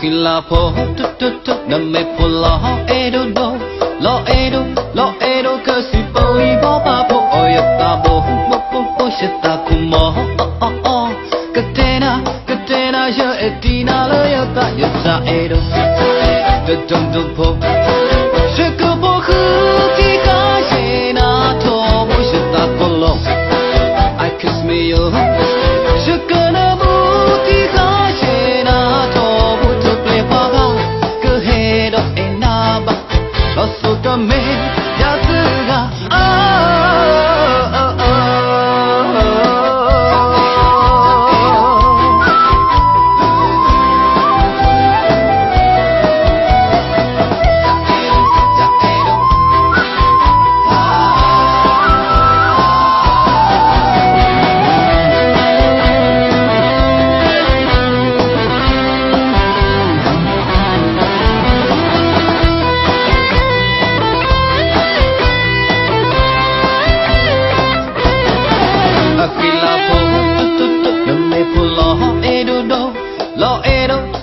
Akila po tu tu tu na me po lo edo kasi po ibo pa po oyata bo mo shita kumo katena ya etina lo yata edo dum po shika po ki ka shena to mo shita kolo I kiss me yo shika na mo ki ka shena to mo to play pa ga ke hedo enaba lo so ka me ya ga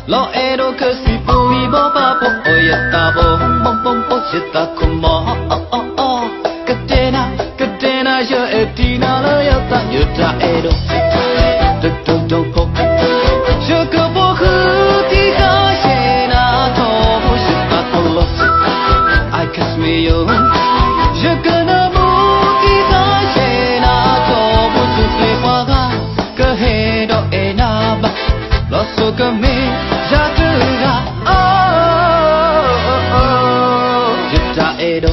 Lo edo kasi po ibo pa po oyata bo mo shita kumo katena ya etina lo yata edo dum po shaka po ti ka shena to mo shita kolo I kiss me yo shaka na mo ti ka shena to mo tu play pa ga ka hedo enaba lo so ka me Edo,